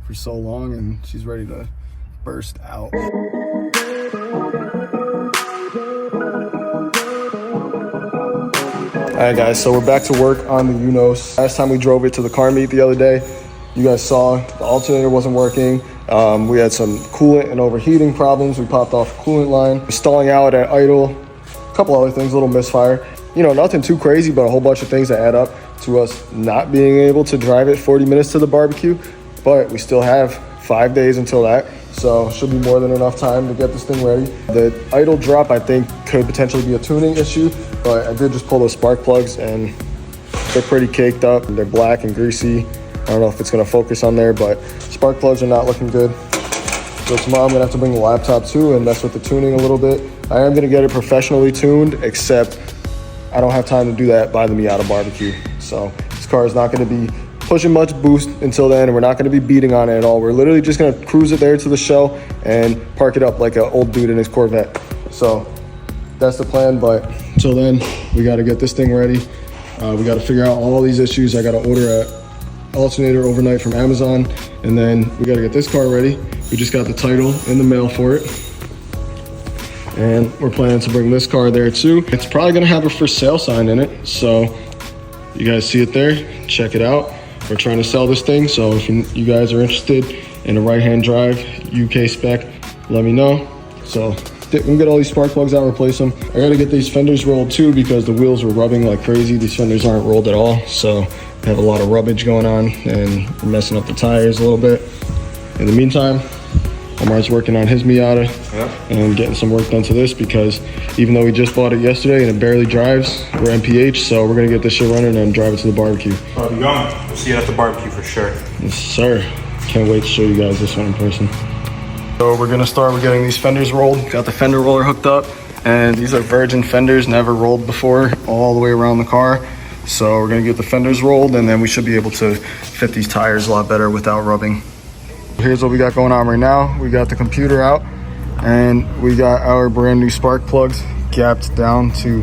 for so long, and she's ready to burst out. Alright guys, so we're back to work on the Eunos. Last time we drove it to the car meet the other day, you guys saw the alternator wasn't working. We had some coolant and overheating problems. We popped off a coolant line, stalling out at idle, a couple other things, a little misfire. You know, nothing too crazy, but a whole bunch of things that add up to us not being able to drive it 40 minutes to the barbecue. But we still have 5 days until that, so should be more than enough time to get this thing ready. The idle drop, I think, could potentially be a tuning issue, but I did just pull those spark plugs and they're pretty caked up. They're black and greasy. I don't know if it's gonna focus on there, but spark plugs are not looking good. So tomorrow I'm gonna have to bring the laptop too and mess with the tuning a little bit. I am gonna get it professionally tuned, except I don't have time to do that by the Miata barbecue. So this car is not gonna be pushing much boost until then, and we're not gonna be beating on it at all. We're literally just gonna cruise it there to the show and park it up like an old dude in his Corvette. So that's the plan, but until then, we gotta get this thing ready. We gotta figure out all these issues. I gotta order a alternator overnight from Amazon, and then we got to get this car ready. We just got the title in the mail for it, and we're planning to bring this car there too. It's probably going to have a for sale sign in it, so you guys see it there, check it out. We're trying to sell this thing, so if you guys are interested in a right-hand drive UK spec, let me know. So we can get all these spark plugs out, replace them. I got to get these fenders rolled too, because the wheels were rubbing like crazy. These fenders aren't rolled at all, so have a lot of rubbage going on, and we're messing up the tires a little bit. In the meantime, Omar's working on his Miata and getting some work done to this, because even though we just bought it yesterday and it barely drives, we're MPH, so we're gonna get this shit running and drive it to the barbecue. Where are we going? We'll see you at the barbecue for sure. Yes, sir. Can't wait to show you guys this one in person. So we're gonna start with getting these fenders rolled. Got the fender roller hooked up, and these are virgin fenders, never rolled before, all the way around the car. So we're gonna get the fenders rolled, and then we should be able to fit these tires a lot better without rubbing. Here's what we got going on right now. We got the computer out, and we got our brand new spark plugs gapped down to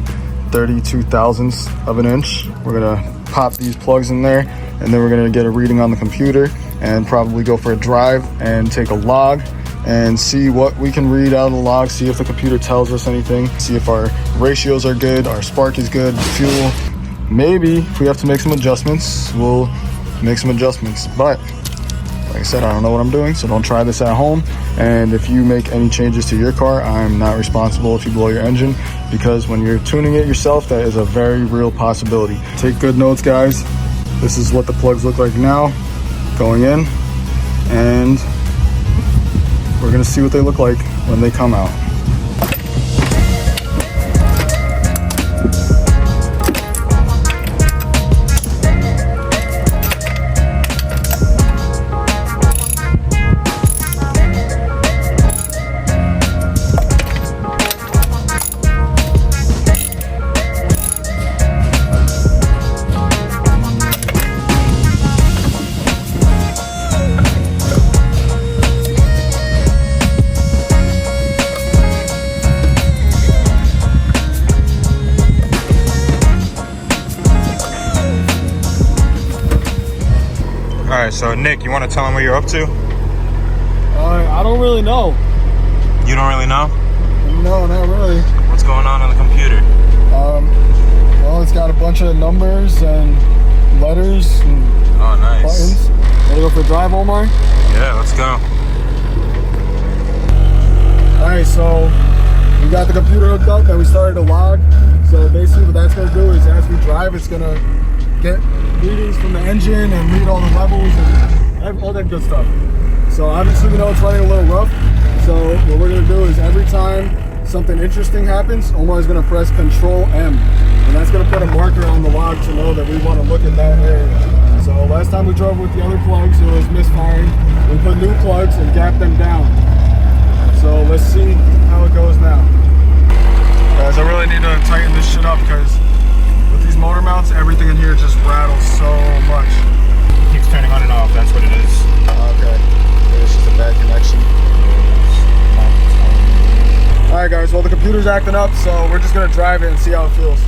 32 thousandths of an inch. We're gonna pop these plugs in there, and then we're gonna get a reading on the computer and probably go for a drive and take a log and see what we can read out of the log, see if the computer tells us anything, see if our ratios are good, our spark is good, fuel. Maybe if we have to make some adjustments, we'll make some adjustments. But like I said, I don't know what I'm doing, so don't try this at home. And if you make any changes to your car, I'm not responsible if you blow your engine, because when you're tuning it yourself, that is a very real possibility. Take good notes, guys. This is what the plugs look like now, going in, and we're gonna see what they look like when they come out. Alright, so Nick, you want to tell him what you're up to? I don't really know. You don't really know? No, not really. What's going on the computer? Well, it's got a bunch of numbers and letters and buttons. Wanna go for a drive, Omar? Yeah, let's go. Alright, so we got the computer hooked up and we started a log. So basically what that's gonna do is, as we drive, it's gonna get readings from the engine and read all the levels and all that good stuff. So obviously we know it's running a little rough. So what we're gonna do is, every time something interesting happens, Omar's gonna press Control M, and that's gonna put a marker on the log to know that we want to look at that area. So last time we drove with the other plugs, it was misfiring. We put new plugs and gapped them down. So let's see how it goes now. Guys, I really need to tighten this shit up, because with these motor mounts, everything in here just rattles so much. Keeps turning on and off, that's what it is. Okay, it's just a bad connection. Alright guys, well the computer's acting up, so we're just gonna drive it and see how it feels.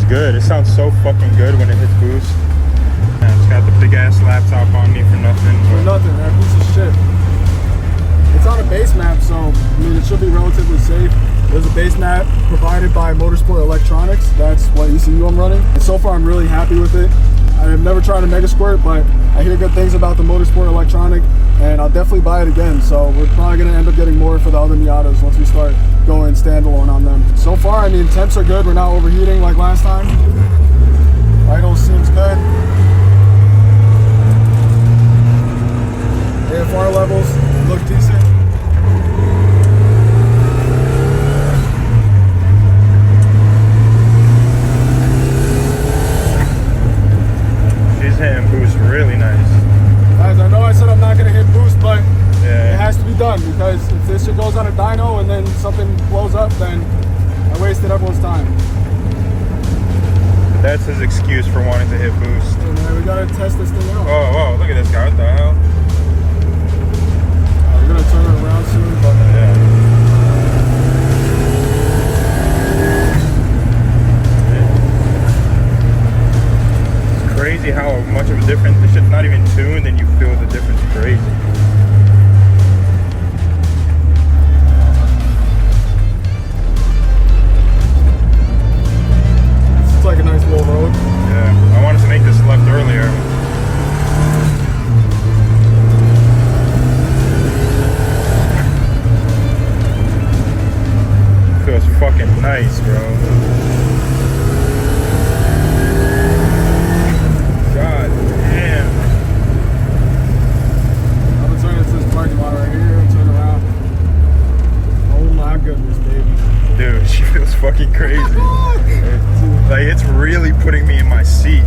good. It sounds so fucking good when it hits boost. Man, it's got the big ass laptop on me for nothing. For nothing, that piece of shit. It's on a base map, so I mean it should be relatively safe. There's a base map provided by Motorsport Electronics. That's what ECU I'm running. And so far I'm really happy with it. I have never tried a Mega Squirt, but I hear good things about the Motorsport Electronic, and I'll definitely buy it again. So we're probably gonna end up getting more for the other Miatas once we start going standalone on them. So far, I mean, temps are good. We're not overheating like last time. Idle seems good. AFR levels look decent. Hitting boost really nice. Guys, I know I said I'm not going to hit boost, but yeah, it has to be done, because if this shit goes on a dyno and then something blows up, then I wasted everyone's time. That's his excuse for wanting to hit boost. Hey man, we got to test this thing out. Oh, whoa, look at this guy. What the hell? We're going to turn it around soon, but Yeah. Crazy how much of a difference. This shit's not even tuned and you feel the difference. Crazy. it's like a nice little road. Yeah, I wanted to make this left earlier. Feels fucking nice, bro. God damn. I'm gonna turn into this parking lot right here and turn around. Oh my goodness, baby. Dude, she feels fucking crazy. Like, it's really putting me in my seat.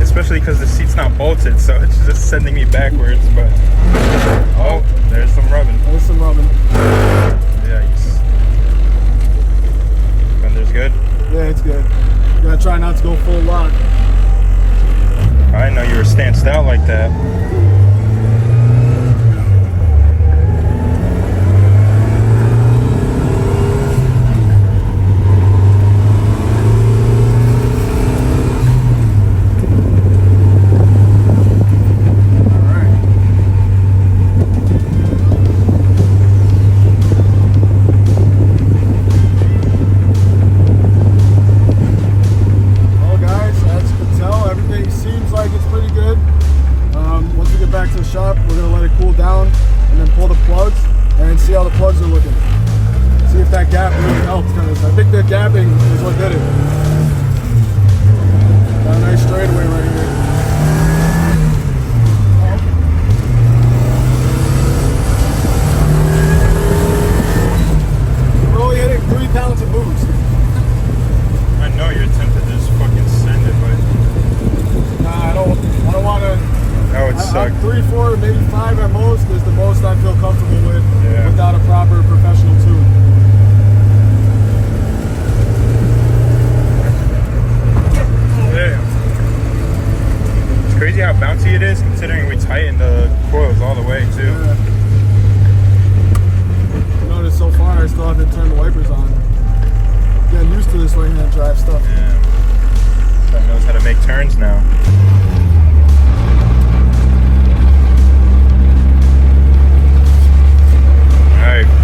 Especially because the seat's not bolted, so it's just sending me backwards, but... Oh, there's some rubbing. There's some rubbing. Yikes. Fender's good? Yeah, it's good. Gotta try not to go full lock. I didn't know you were stanced out like that. Shop, we're gonna let it cool down and then pull the plugs and see how the plugs are looking. See if that gap really helps, because I think the gapping is what did it. Got a nice straightaway right here. We're only hitting 3 pounds of boost. I know you're tempted to just fucking send it, but... Nah, I don't want to. That would suck. 3, 4, maybe 5 at most is the most I feel comfortable with, yeah, without a proper professional tune. Yeah. It's crazy how bouncy it is, considering we tightened the coils all the way too. Yeah. Notice so far I still haven't turned the wipers on. Getting used to this right-hand drive stuff. Yeah. That knows how to make turns now.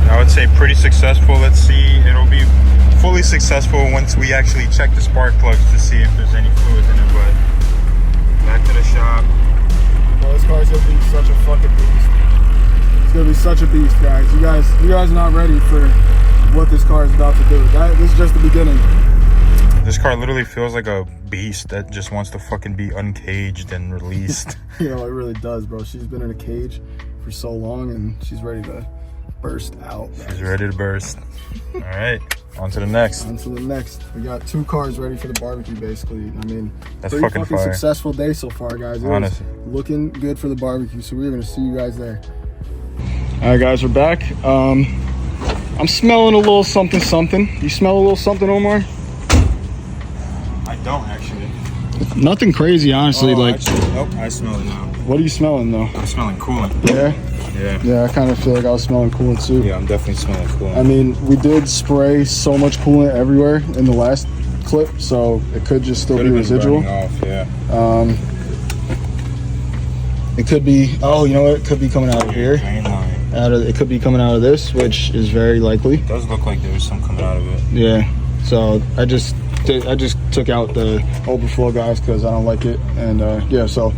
I would say pretty successful. Let's see, it'll be fully successful once we actually check the spark plugs to see if there's any fluid in it, but back to the shop. Well, this car's gonna be such a fucking beast. It's gonna be such a beast, guys. You guys are not ready for what this car is about to do. This is just the beginning. This car literally feels like a beast that just wants to fucking be uncaged and released. You know, it really does, bro. She's been in a cage for so long and she's ready to burst out. She's ready to burst. All right, on to the next. On to the next. We got 2 cars ready for the barbecue, basically. I mean, that's pretty fucking fire. Successful day so far, guys. Honestly, looking good for the barbecue, so we're gonna see you guys there. All right, guys, we're back. I'm smelling a little something. You smell a little something, Omar? I don't actually. Nothing crazy, honestly. Nope, I smell it now. What are you smelling though? I'm smelling coolant. Yeah, I kind of feel like I was smelling coolant too. Yeah, I'm definitely smelling coolant. I mean, we did spray so much coolant everywhere in the last clip, so it could just still Could've be been residual. burning off, yeah. It could be, oh, you know what? It could be coming out of here. Drain line. It could be coming out of this, which is very likely. It does look like there was some coming out of it. Yeah. So I just took out the overflow guys because I don't like it, and yeah. So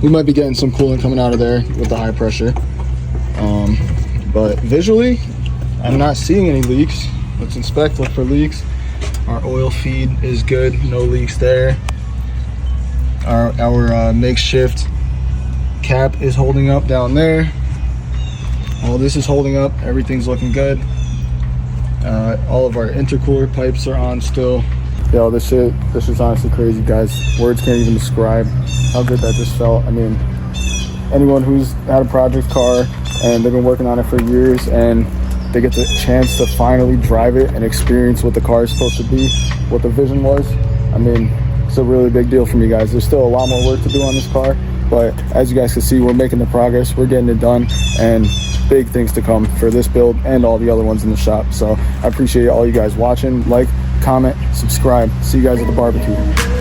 we might be getting some coolant coming out of there with the high pressure. But visually, I'm not seeing any leaks. Let's inspect, look for leaks. Our oil feed is good, no leaks there. Our makeshift cap is holding up down there. All this is holding up, everything's looking good. All of our intercooler pipes are on still. Yo, this is honestly crazy, guys. Words can't even describe how good that just felt. I mean, anyone who's had a project car and they've been working on it for years and they get the chance to finally drive it and experience what the car is supposed to be, what the vision was, I mean, it's a really big deal for me, guys. There's still a lot more work to do on this car, but as you guys can see, we're making the progress, we're getting it done, and big things to come for this build and all the other ones in the shop. So I appreciate all you guys watching. Like, comment, subscribe. See you guys at the barbecue.